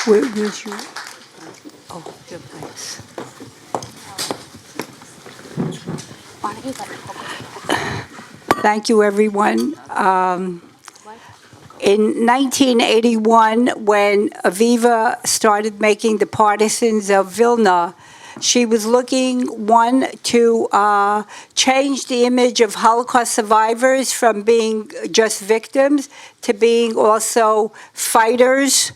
Where's your? Oh, your place. Thank you, everyone. In 1981, when Aviva started making The Partisans of Vilna, she was looking, one, to change the image of Holocaust survivors from being just victims to being also fighters.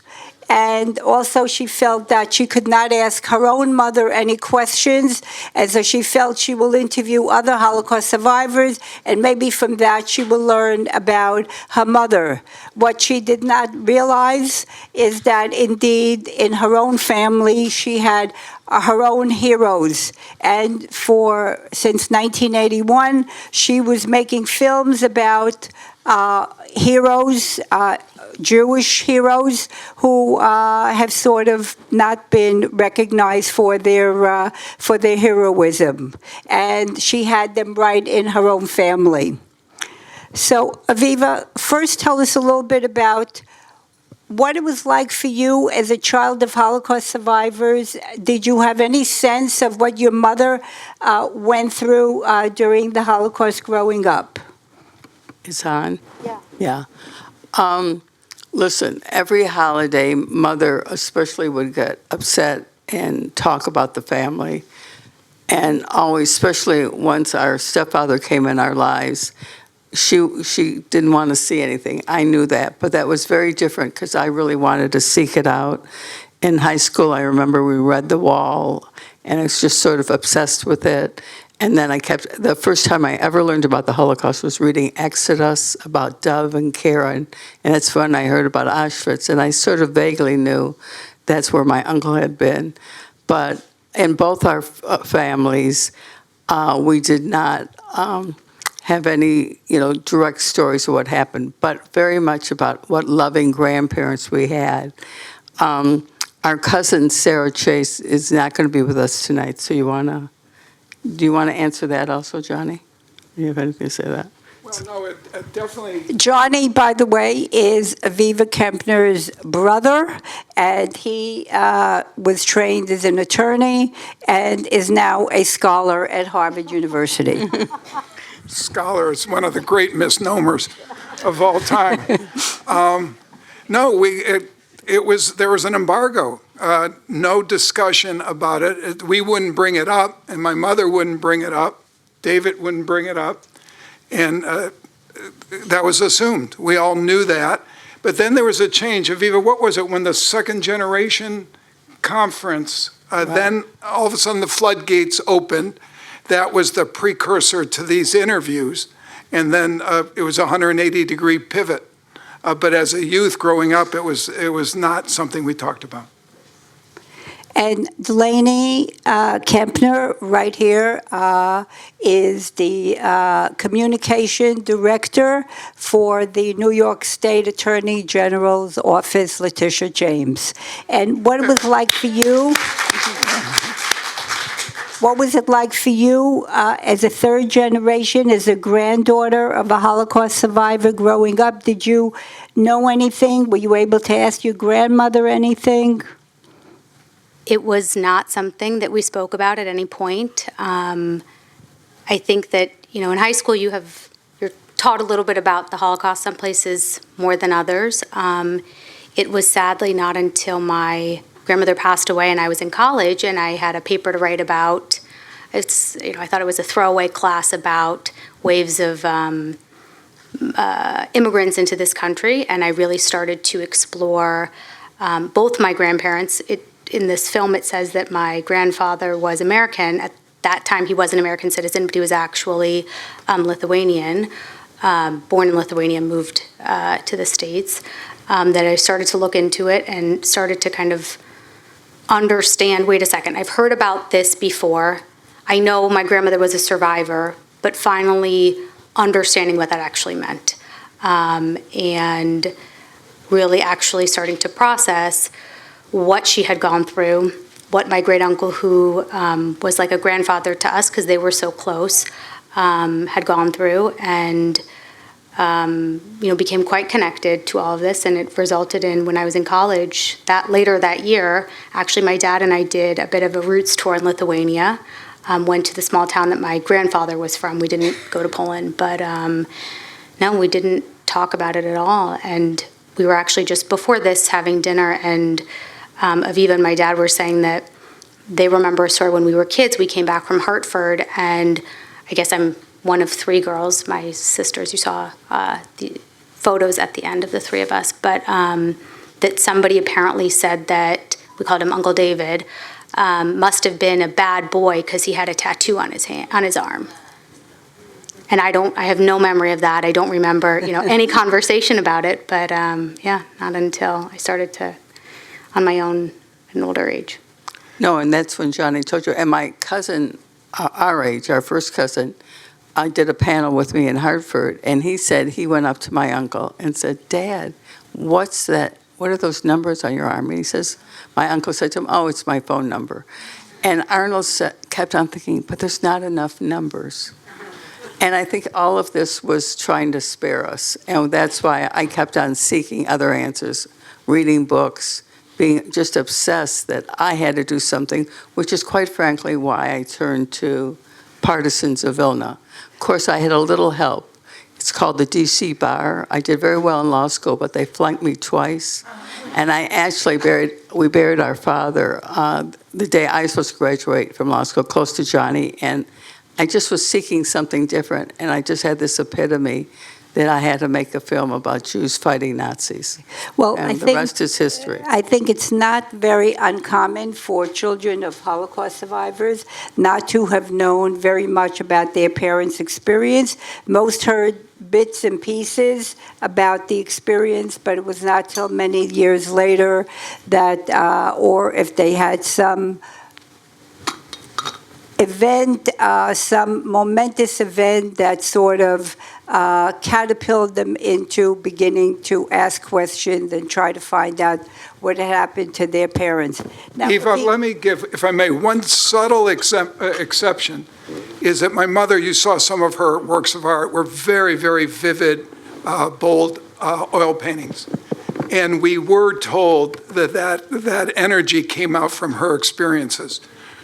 And also she felt that she could not ask her own mother any questions, and so she felt she will interview other Holocaust survivors, and maybe from that she will learn about her mother. What she did not realize is that indeed in her own family she had her own heroes, and since 1981 she was making films about heroes, Jewish heroes who have sort of not been recognized for their heroism, and she had them right in her own family. So, Aviva, first tell us a little bit about what it was like for you as a child of Holocaust survivors. Did you have any sense of what your mother went through during the Holocaust growing up? It's on? Yeah. Yeah. Listen, every holiday, Mother especially would get upset and talk about the family. And always, especially once our stepfather came in our lives, she didn't want to see anything. I knew that, but that was very different because I really wanted to seek it out. In high school, I remember we read The Wall, and I was just sort of obsessed with it. And then the first time I ever learned about the Holocaust was reading Exodus about Dov and Karen. And that's when I heard about Auschwitz. And I sort of vaguely knew that's where my uncle had been. But in both our families, we did not have any, direct stories of what happened, but very much about what loving grandparents we had. Our cousin, Sara Chase, is not going to be with us tonight. So do you want to answer that also, Johnny? Do you have anything to say to that? Well, no, it definitely. Johnny, by the way, is Aviva Kempner's brother, and he was trained as an attorney and is now a scholar at Harvard University. Scholar is one of the great misnomers of all time. There was an embargo. No discussion about it. We wouldn't bring it up, and my mother wouldn't bring it up. David wouldn't bring it up, and that was assumed. We all knew that. But then there was a change. Aviva, what was it when the second generation conference, then all of a sudden the floodgates opened. That was the precursor to these interviews, and then it was a 180-degree pivot. But as a youth growing up, it was not something we talked about. And Delaney Kempner, right here, is the communication director for the New York State Attorney General's office, Letitia James. And what it was like for you? What was it like for you as a third generation, as a granddaughter of a Holocaust survivor growing up? Did you know anything? Were you able to ask your grandmother anything? It was not something that we spoke about at any point. I think that, in high school you're taught a little bit about the Holocaust, some places more than others. It was sadly not until my grandmother passed away and I was in college and I had a paper to write about. I thought it was a throwaway class about waves of immigrants into this country, and I really started to explore both my grandparents. In this film, it says that my grandfather was American. At that time, he was an American citizen, but he was actually Lithuanian, born in Lithuania, moved to the States. That I started to look into it and started to kind of understand, wait a second, I've heard about this before. I know my grandmother was a survivor, but finally understanding what that actually meant. And really actually starting to process what she had gone through, what my great uncle, who was like a grandfather to us because they were so close, had gone through, and became quite connected to all of this, and it resulted in, when I was in college, later that year, actually my dad and I did a bit of a roots tour in Lithuania, went to the small town that my grandfather was from. We didn't go to Poland, but no, we didn't talk about it at all, and we were actually just before this having dinner, and Aviva and my dad were saying that they remember a story when we were kids. We came back from Hartford, and I guess I'm one of three girls, my sisters. You saw the photos at the end of the three of us, but that somebody apparently said that, we called him Uncle David, must have been a bad boy because he had a tattoo on his arm. And I have no memory of that. I don't remember, any conversation about it, but not until I started to, on my own, at an older age. No, and that's when Johnny told you. And my cousin, our age, our first cousin, I did a panel with me in Hartford, and he said he went up to my uncle and said, "Dad, what's that? What are those numbers on your arm?" And he says, my uncle said to him, "Oh, it's my phone number." And Arnold kept on thinking, but there's not enough numbers. And I think all of this was trying to spare us. And that's why I kept on seeking other answers, reading books, being just obsessed that I had to do something, which is quite frankly why I turned to Partisans of Vilna. Of course, I had a little help. It's called the DC Bar. I did very well in law school, but they flunked me twice. And I actually we buried our father the day I was supposed to graduate from law school, close to Johnny. And I just was seeking something different. And I just had this epiphany that I had to make a film about Jews fighting Nazis. Well, And the rest is history. I think it's not very uncommon for children of Holocaust survivors not to have known very much about their parents' experience. Most heard bits and pieces about the experience, but it was not till many years later that, or if they had some event, some momentous event that sort of catapulted them into beginning to ask questions and try to find out what had happened to their parents. Now, Eva, let me give, if I may, one subtle exception is that my mother, you saw some of her works of art, were very, very vivid, bold oil paintings. And we were told that energy came out from her experiences.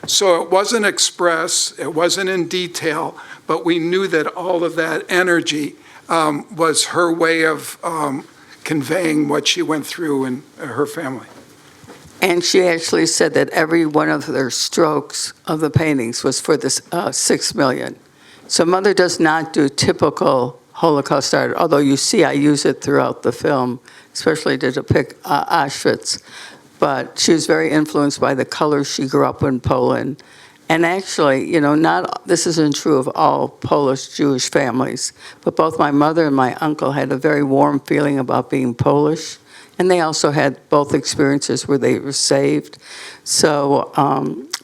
So it wasn't express, it wasn't in detail, but we knew that all of that energy was her way of conveying what she went through in her family. And she actually said that every one of their strokes of the paintings was for this 6 million. So Mother does not do typical Holocaust art, although you see I use it throughout the film, especially to depict Auschwitz. But she was very influenced by the colors she grew up in Poland. And actually, this isn't true of all Polish Jewish families, but both my mother and my uncle had a very warm feeling about being Polish. And they also had both experiences where they were saved. So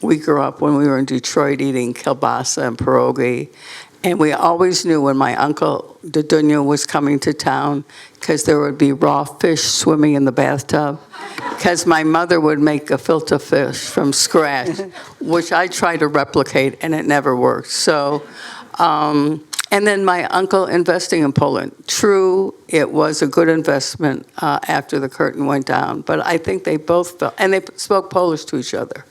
we grew up when we were in Detroit eating kielbasa and pierogi. And we always knew when my uncle, Dudunya, was coming to town because there would be raw fish swimming in the bathtub. Because my mother would make gefilte fish from scratch, which I tried to replicate, and it never worked. So, and then my uncle investing in Poland. True, it was a good investment after the curtain went down, but I think they both felt, and they spoke Polish to each other,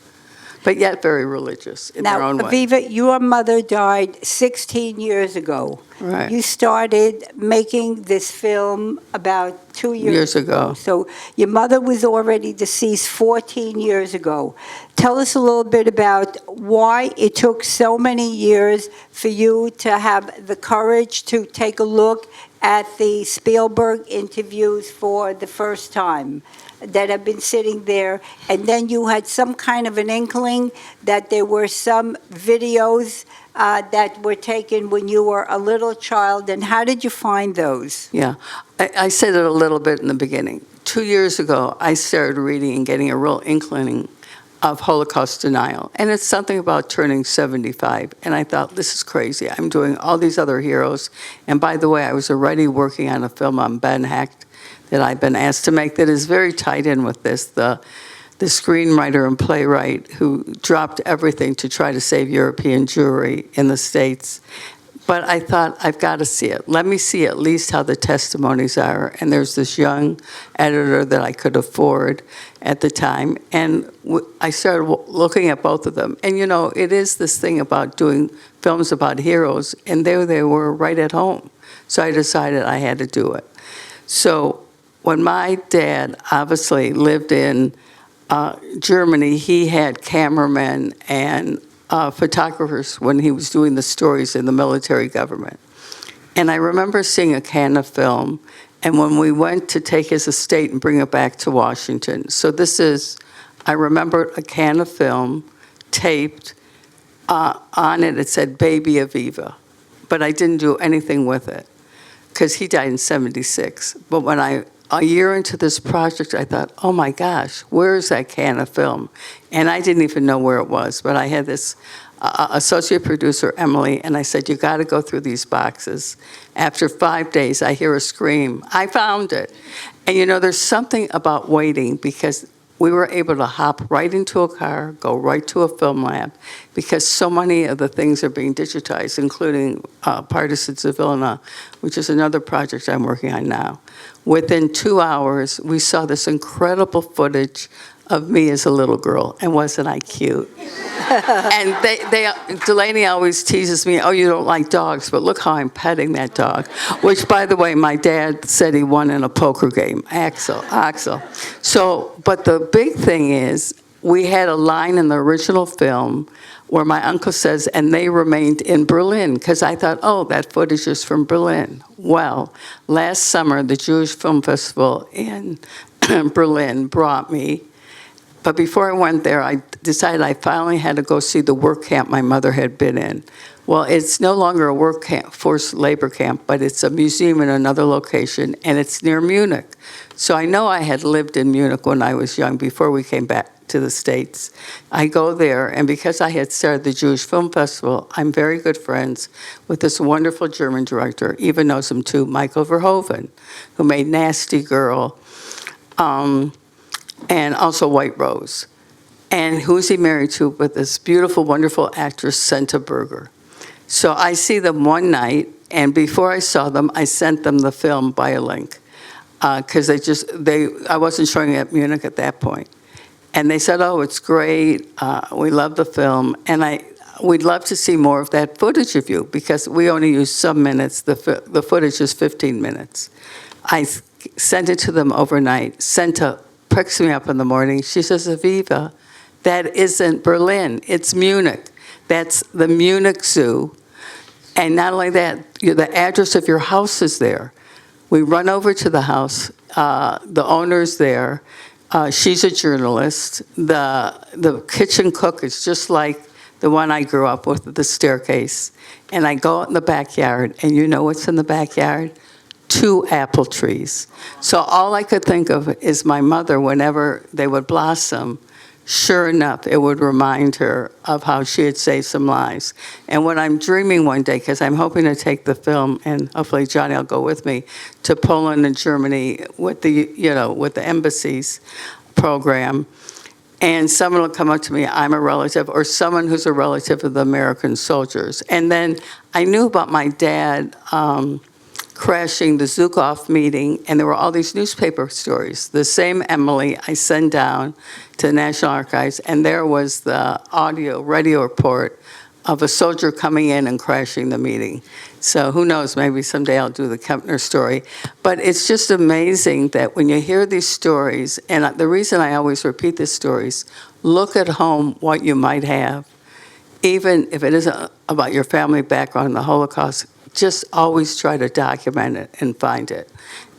but yet very religious in their own way. Now, Aviva, your mother died 16 years ago. Right. You started making this film about 2 years ago. So your mother was already deceased 14 years ago. Tell us a little bit about why it took so many years for you to have the courage to take a look at the Spielberg interviews for the first time that have been sitting there, and then you had some kind of an inkling that there were some videos that were taken when you were a little child, and how did you find those? Yeah, I said it a little bit in the beginning. 2 years ago, I started reading and getting a real inkling of Holocaust denial. And it's something about turning 75. And I thought, this is crazy. I'm doing all these other heroes. And by the way, I was already working on a film on Ben Hecht that I've been asked to make that is very tied in with this. The screenwriter and playwright who dropped everything to try to save European Jewry in the States. But I thought, I've got to see it. Let me see at least how the testimonies are. And there's this young editor that I could afford at the time. And I started looking at both of them. And, it is this thing about doing films about heroes. And there they were right at home. So I decided I had to do it. So when my dad obviously lived in Germany, he had cameramen and photographers when he was doing the stories in the military government. And I remember seeing a can of film, and when we went to take his estate and bring it back to Washington. So I remember a can of film taped. On it said Baby Aviva, but I didn't do anything with it because he died in 76. But when a year into this project, I thought, oh my gosh, where is that can of film? And I didn't even know where it was, but I had this associate producer, Emily, and I said, you got to go through these boxes. After 5 days, I hear a scream, I found it. And there's something about waiting, because we were able to hop right into a car, go right to a film lab, because so many of the things are being digitized, including Partisans of Vilna, which is another project I'm working on now. Within 2 hours, we saw this incredible footage of me as a little girl, and wasn't I cute? And Delaney always teases me, oh, you don't like dogs, but look how I'm petting that dog, which, by the way, my dad said he won in a poker game, Axel. So, but the big thing is, we had a line in the original film where my uncle says, and they remained in Berlin, because I thought, oh, that footage is from Berlin. Well, last summer, the Jewish Film Festival in Berlin brought me. But before I went there, I decided I finally had to go see the work camp my mother had been in. Well, it's no longer a work camp, forced labor camp, but it's a museum in another location, and it's near Munich. So I know I had lived in Munich when I was young, before we came back to the States. I go there, and because I had started the Jewish Film Festival, I'm very good friends with this wonderful German director, Eva knows him too, Michael Verhoeven, who made Nasty Girl, and also White Rose. And who's he married to but this beautiful, wonderful actress, Senta Berger. So I see them one night, and before I saw them, I sent them the film by a link, because I wasn't showing it at Munich at that point. And they said, oh, it's great, we love the film, and we'd love to see more of that footage of you, because we only use some minutes, the footage is 15 minutes. I sent it to them overnight. Senta picks me up in the morning. She says, Aviva, that isn't Berlin. It's Munich. That's the Munich Zoo. And not only that, the address of your house is there. We run over to the house. The owner's there. She's a journalist. The kitchen cook is just like the one I grew up with the staircase. And I go out in the backyard, and you know what's in the backyard? 2 apple trees. So all I could think of is my mother, whenever they would blossom, sure enough, it would remind her of how she had saved some lives. And when I'm dreaming one day, because I'm hoping to take the film, and hopefully Johnny will go with me, to Poland and Germany with the embassies program, and someone will come up to me, I'm a relative, or someone who's a relative of the American soldiers. And then I knew about my dad crashing the Zukov meeting, and there were all these newspaper stories. The same Emily I sent down to the National Archives, and there was the radio report of a soldier coming in and crashing the meeting. So who knows, maybe someday I'll do the Kempner story. But it's just amazing that when you hear these stories, and the reason I always repeat these stories, look at home what you might have. Even if it isn't about your family background in the Holocaust, just always try to document it and find it.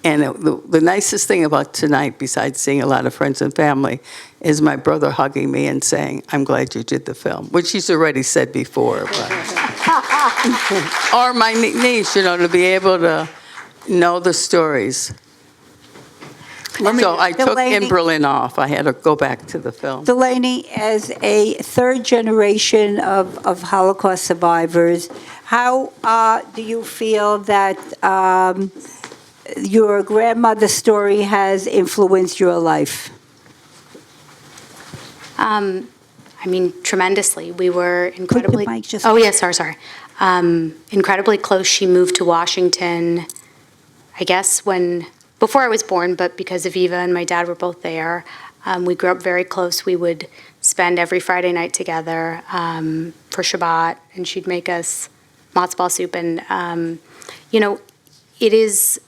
And the nicest thing about tonight, besides seeing a lot of friends and family, is my brother hugging me and saying, I'm glad you did the film, which he's already said before. But or my niece, to be able to know the stories. So I took In Berlin off. I had to go back to the film. Delaney, as a third generation of Holocaust survivors, how do you feel that your grandmother's story has influenced your life? Tremendously. We were incredibly. Put the mic just. Oh, yes, sorry. incredibly close. She moved to Washington, I guess, before I was born, but because Aviva and my dad were both there. We grew up very close. We would spend every Friday night together for Shabbat, and she'd make us matzo ball soup. And, it is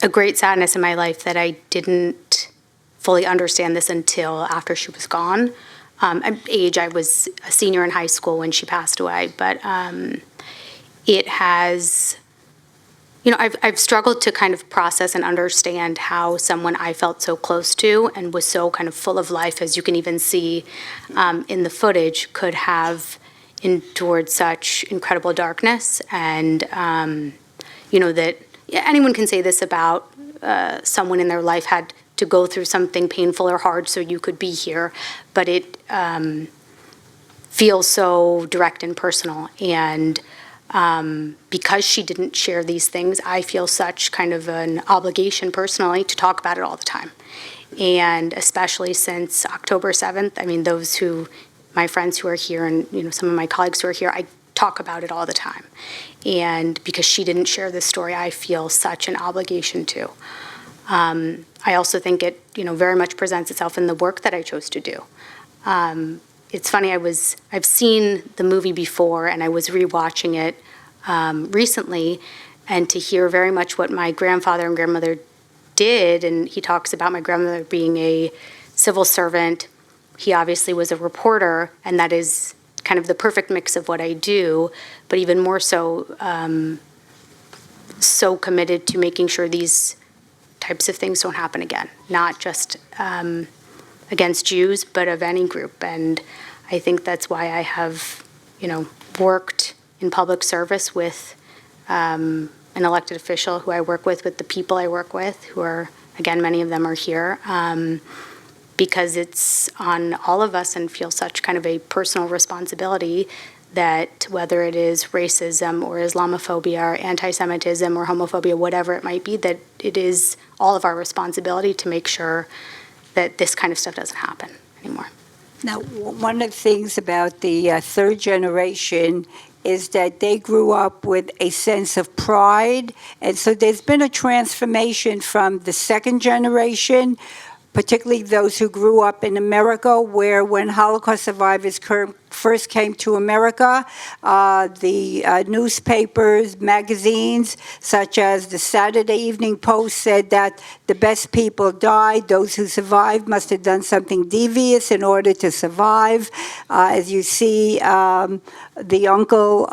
a great sadness in my life that I didn't fully understand this until after she was gone. I was a senior in high school when she passed away, but it has, I've struggled to kind of process and understand how someone I felt so close to and was so kind of full of life, as you can even see in the footage, could have endured such incredible darkness. And, that anyone can say this about someone in their life had to go through something painful or hard so you could be here, but it feels so direct and personal. And because she didn't share these things, I feel such kind of an obligation personally to talk about it all the time. And especially since October 7th, I mean, my friends who are here and, some of my colleagues who are here, I talk about it all the time. And because she didn't share this story, I feel such an obligation to. I also think it, very much presents itself in the work that I chose to do. It's funny, I've seen the movie before, and I was rewatching it recently, and to hear very much what my grandfather and grandmother did, and he talks about my grandmother being a civil servant. He obviously was a reporter, and that is kind of the perfect mix of what I do, but even more so, so committed to making sure these types of things don't happen again, not just against Jews, but of any group. And I think that's why I have, worked in public service with an elected official who I work with the people I work with, who are, again, many of them are here, because it's on all of us and feels such kind of a personal responsibility that whether it is racism or Islamophobia or anti-Semitism or homophobia, whatever it might be, that it is all of our responsibility to make sure that this kind of stuff doesn't happen anymore. Now, one of the things about the third generation is that they grew up with a sense of pride, and so there's been a transformation from the second generation, particularly those who grew up in America, where when Holocaust survivors first came to America, the newspapers, magazines, such as the Saturday Evening Post, said that the best people died. Those who survived must have done something devious in order to survive. As you see, the uncle,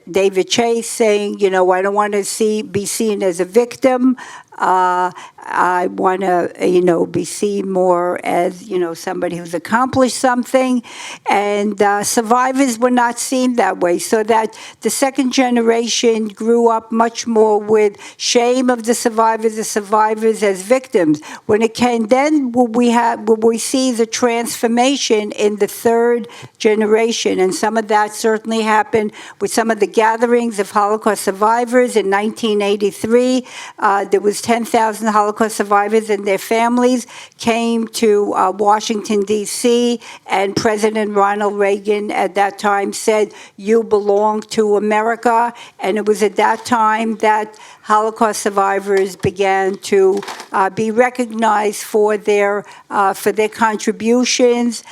David Chase, saying, I don't want to be seen as a victim. I want to, be seen more as, somebody who's accomplished something. And survivors were not seen that way. So that the second generation grew up much more with shame of the survivors as victims. When it came then, we see the transformation in the third generation. And some of that certainly happened with some of the gatherings of Holocaust survivors in 1983. There was 10,000 Holocaust survivors and their families came to Washington, D.C., and President Ronald Reagan at that time said, "You belong to America." And it was at that time that Holocaust survivors began to be recognized for their contributions,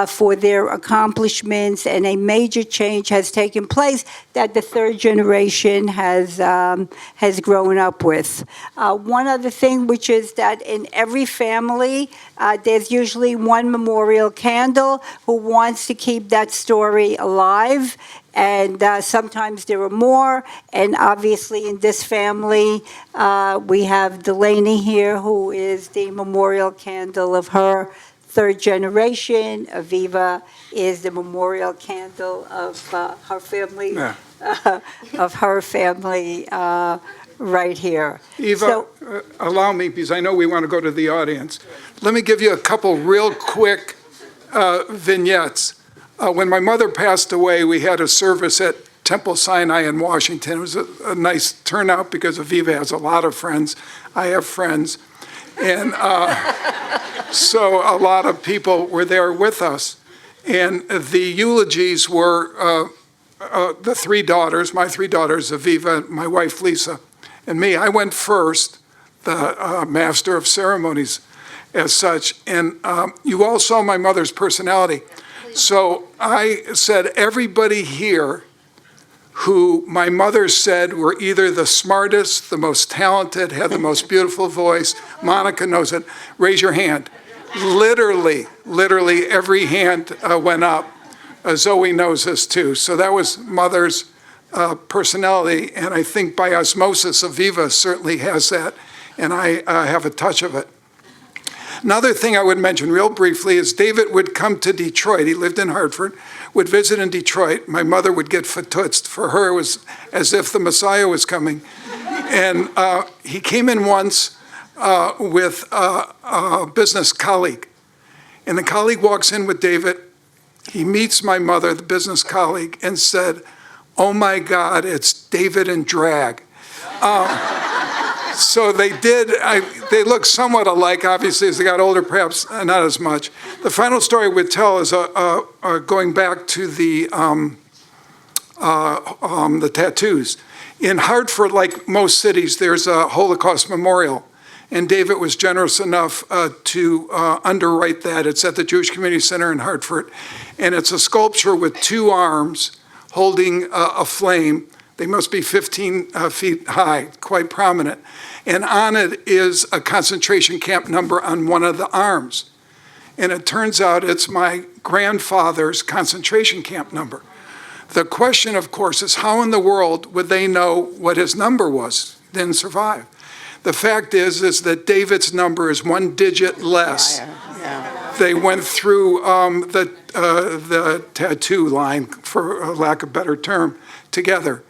for their accomplishments, and a major change has taken place that the third generation has grown up with. One other thing, which is that in every family, there's usually one memorial candle who wants to keep that story alive. And sometimes there are more. And obviously in this family, we have Delaney here, who is the memorial candle of her third generation. Aviva is the memorial candle of her family, of her family right here. Eva, allow me, because I know we want to go to the audience. Let me give you a couple real quick vignettes. When my mother passed away, we had a service at Temple Sinai in Washington. It was a nice turnout because Aviva has a lot of friends. I have friends. And so a lot of people were there with us. And the eulogies were the three daughters, my three daughters, Aviva, my wife Lisa, and me. I went first, the master of ceremonies as such, and you all saw my mother's personality. So I said, everybody here who my mother said were either the smartest, the most talented, had the most beautiful voice, Monica knows it, raise your hand. Literally every hand went up. Zoe knows this too. So that was Mother's personality, and I think by osmosis, Aviva certainly has that, and I have a touch of it. Another thing I would mention real briefly is David would come to Detroit. He lived in Hartford, would visit in Detroit. My mother would get fatutzt. For her, it was as if the Messiah was coming. And he came in once with a business colleague. And the colleague walks in with David. He meets my mother, the business colleague, and said, "Oh my God, it's David in drag." So they did, they look somewhat alike, obviously, as they got older, perhaps not as much. The final story I would tell is going back to the tattoos. In Hartford, like most cities, there's a Holocaust memorial. And David was generous enough to underwrite that. It's at the Jewish Community Center in Hartford. And it's a sculpture with two arms holding a flame. They must be 15 feet high, quite prominent. And on it is a concentration camp number on one of the arms. And it turns out it's my grandfather's concentration camp number. The question, of course, is how in the world would they know what his number was? He didn't survive. The fact is that David's number is one digit less. Yeah. They went through the tattoo line, for lack of a better term, together.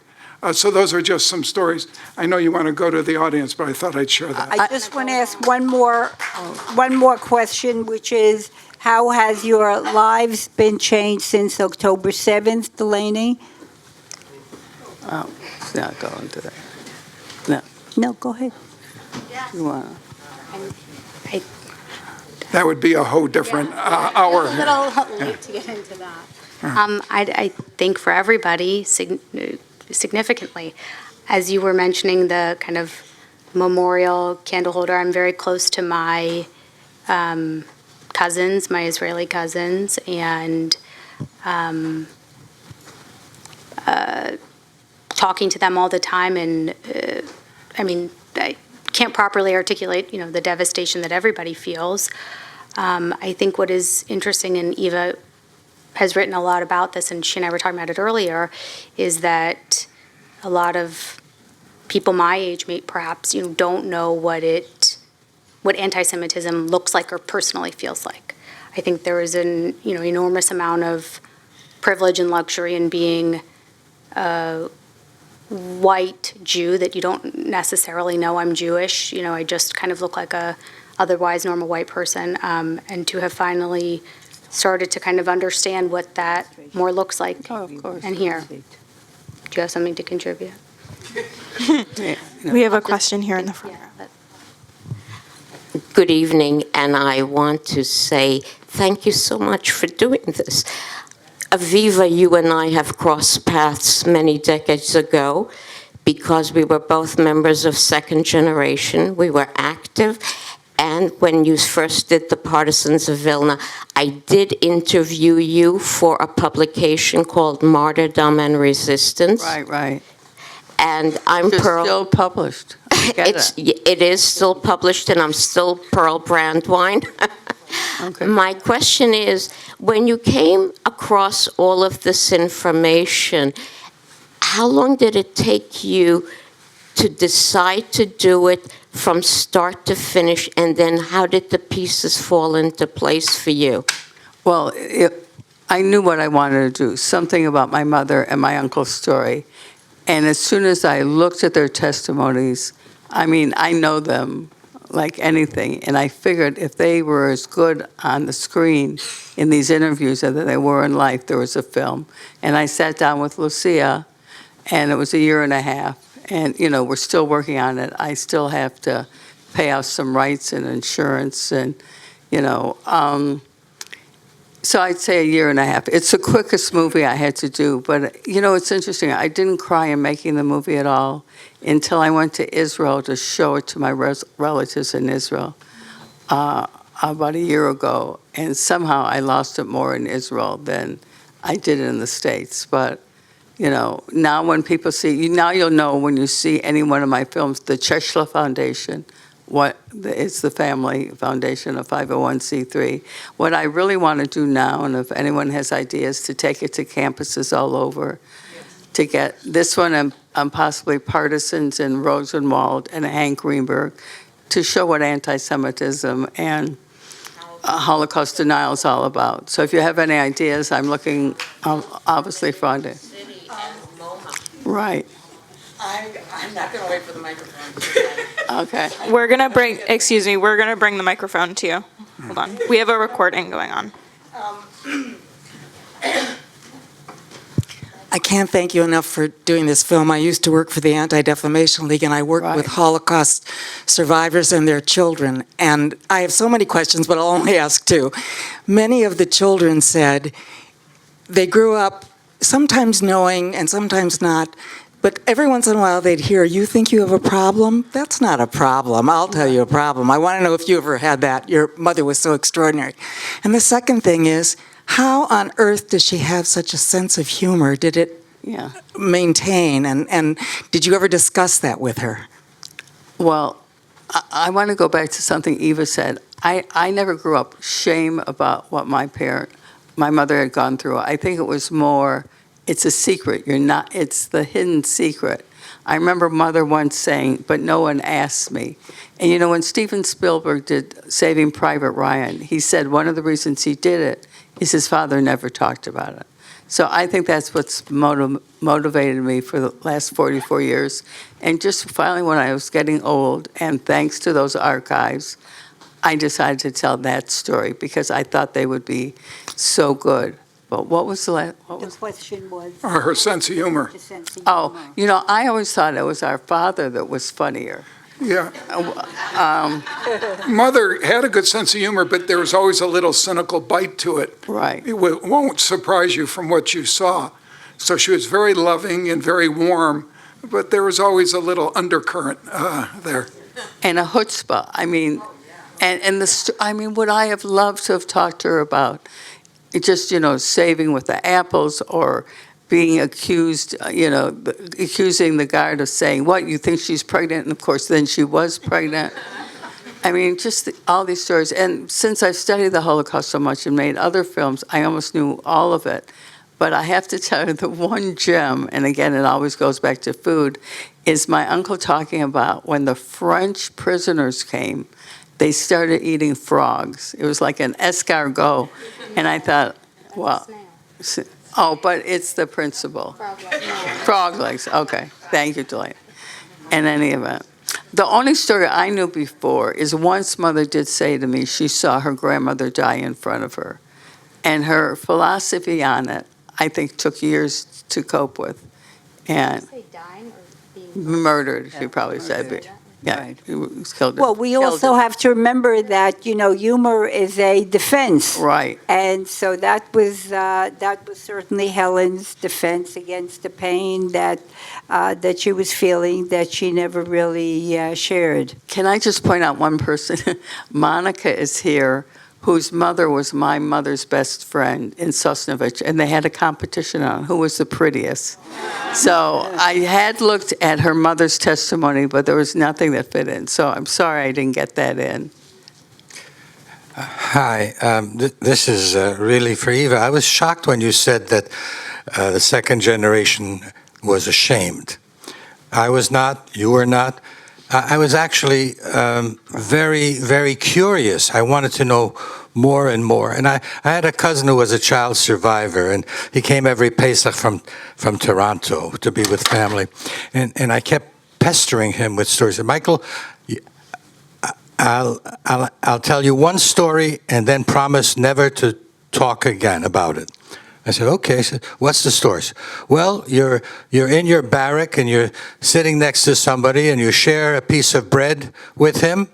So those are just some stories. I know you want to go to the audience, but I thought I'd share that. I just want to ask one more question, which is, how has your lives been changed since October 7th, Delaney? Oh, it's not going to that. No, go ahead. You want That would be a whole different hour. A little late to get into that. I think for everybody, significantly, as you were mentioning the kind of memorial candle holder, I'm very close to my cousins, my Israeli cousins, and talking to them all the time. And I can't properly articulate, the devastation that everybody feels. I think what is interesting, and Eva has written a lot about this, and she and I were talking about it earlier, is that a lot of people my age, perhaps, don't know what anti-Semitism looks like or personally feels like. I think there is an enormous amount of privilege and luxury in being a white Jew, that you don't necessarily know I'm Jewish. I just kind of look like a otherwise normal white person, and to have finally started to kind of understand what that more looks like and here. Do you have something to contribute? We have a question here in the front. Good evening, and I want to say thank you so much for doing this. Aviva, you and I have crossed paths many decades ago because we were both members of Second Generation. We were active, and when you first did the Partisans of Vilna, I did interview you for a publication called Martyrdom and Resistance. Right. And I'm It's Pearl. still published. It is still published, and I'm still Pearl Brandwine. Okay. My question is, when you came across all of this information, how long did it take you to decide to do it from start to finish, and then how did the pieces fall into place for you? Well, I knew what I wanted to do, something about my mother and my uncle's story. And as soon as I looked at their testimonies, I know them like anything. And I figured if they were as good on the screen in these interviews as they were in life, there was a film. And I sat down with Lucia, and it was a year and a half. And, we're still working on it. I still have to pay out some rights and insurance. And, So I'd say a year and a half. It's the quickest movie I had to do, but it's interesting. I didn't cry in making the movie at all until I went to Israel to show it to my relatives in Israel about a year ago, and somehow I lost it more in Israel than I did in the States. But now when people see, now you'll know when you see any one of my films, the Cheshla Foundation, it's the family foundation, a 501c3. What I really want to do now, and if anyone has ideas, to take it to campuses all over, to get this one and possibly Partisans in Rosenwald and Hank Greenberg, to show what anti-Semitism and Holocaust denial is all about. So if you have any ideas, I'm looking obviously for it. Right. I'm not going to wait for the microphone. Okay. We're going to bring the microphone to you. Hold on. We have a recording going on. I can't thank you enough for doing this film. I used to work for the Anti-Defamation League, and I worked with Right. Holocaust survivors and their children. And I have so many questions, but I'll only ask two. Many of the children said they grew up sometimes knowing and sometimes not, but every once in a while they'd hear, "You think you have a problem? That's not a problem. I'll tell you a problem. I want to know if you ever had that. Your mother was so extraordinary." And the second thing is, how on earth does she have such a sense of humor? Did it Yeah. maintain? And did you ever discuss that with her? Well, I want to go back to something Eva said. I never grew up shame about what my mother had gone through. I think it was more, it's a secret. It's the hidden secret. I remember Mother once saying, "But no one asked me." And when Steven Spielberg did Saving Private Ryan, he said one of the reasons he did it is his father never talked about it. So I think that's what's motivated me for the last 44 years. And just finally, when I was getting old, and thanks to those archives, I decided to tell that story because I thought they would be so good. But what was the last? The question was. Her sense of humor. the sense of Oh, humor. I always thought it was our father that was funnier. Yeah. Mother had a good sense of humor, but there was always a little cynical bite to it. Right. It won't surprise you from what you saw. So she was very loving and very warm, but there was always a little undercurrent there. And a chutzpah. Would I have loved to have talked to her about it just, saving with the apples or being accused, accusing the guard of saying, "What, you think she's pregnant?" And of course, then she was pregnant. Just all these stories. And since I've studied the Holocaust so much and made other films, I almost knew all of it. But I have to tell you, the one gem, and again, it always goes back to food, is my uncle talking about when the French prisoners came, they started eating frogs. It was like an escargot. And I thought, well, but it's the principle. Frog legs, okay. Thank you, Delaney. In any event. The only story I knew before is once Mother did say to me she saw her grandmother die in front of her. And her philosophy on it, I think, took years to cope with. And murdered, she probably said. But, yeah, he was killed. Well, we also have to remember that, humor is a defense. Right. And so that was certainly Helen's defense against the pain that she was feeling that she never really shared. Can I just point out one person? Monica is here, whose mother was my mother's best friend in Sosnovich, and they had a competition on who was the prettiest. So I had looked at her mother's testimony, but there was nothing that fit in. So I'm sorry I didn't get that in. Hi, this is really for Eva. I was shocked when you said that the second generation was ashamed. I was not, you were not. I was actually very, very curious. I wanted to know more and more. And I had a cousin who was a child survivor, and he came every Pesach from Toronto to be with family. And I kept pestering him with stories. And Michael, I'll tell you one story and then promise never to talk again about it. I said, okay. I said, what's the story? Well, you're in your barrack and you're sitting next to somebody and you share a piece of bread with him.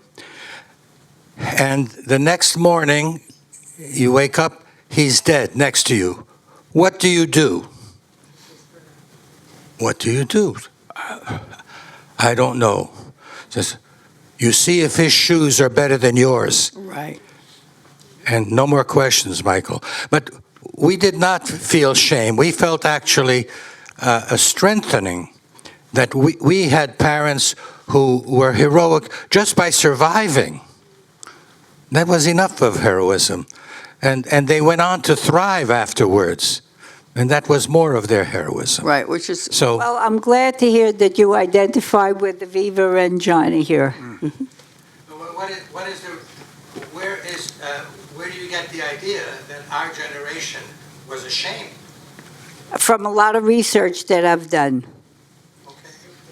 And the next morning, you wake up, he's dead next to you. What do you do? What do you do? I don't know. Says, you see if his shoes are better than yours. Right. And no more questions, Michael. But we did not feel shame. We felt actually a strengthening that we had parents who were heroic just by surviving. That was enough of heroism. And they went on to thrive afterwards. And that was more of their heroism. Right, which is So, Well, I'm glad to hear that you identify with Aviva and Johnny here. where do you get the idea that our generation was ashamed? From a lot of research that I've done.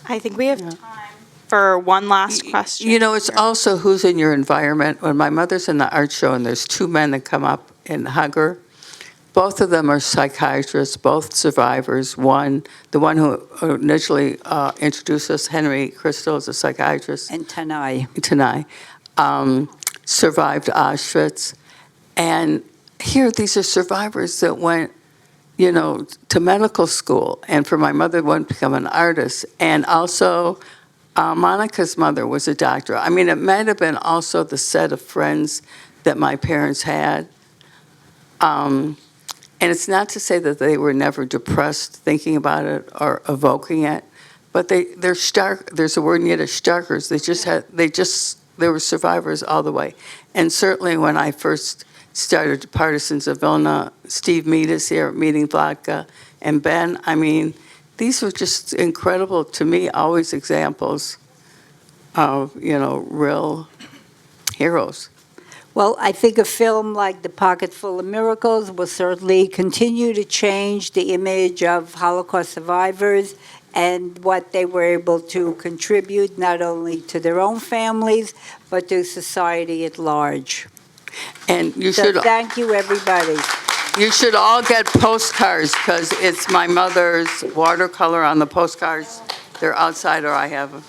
I think we have time for one last question. You know, it's also who's in your environment. When my mother's in the art show and there's two men that come up and hug her, both of them are psychiatrists, both survivors. The one who initially introduced us, Henry Crystal, is a psychiatrist. And Tanai. Survived Auschwitz. And here, these are survivors that went, to medical school. And for my mother, went to become an artist. And also, Monica's mother was a doctor. I mean, it might have been also the set of friends that my parents had. And it's not to say that they were never depressed thinking about it or evoking it, but they're stark. There's a word in Yiddish, starkers. They were survivors all the way. And certainly when I first started Partisans of Vilna, Steve Mead is here, Meeting Vodka, and Ben. I mean, these were just incredible to me, always examples of, real heroes. Well, I think a film like The Pocketful of Miracles will certainly continue to change the image of Holocaust survivors and what they were able to contribute not only to their own families, but to society at large. And you So should thank you, everybody. You should all get postcards because it's my mother's watercolor on the postcards. They're outside, or I have them.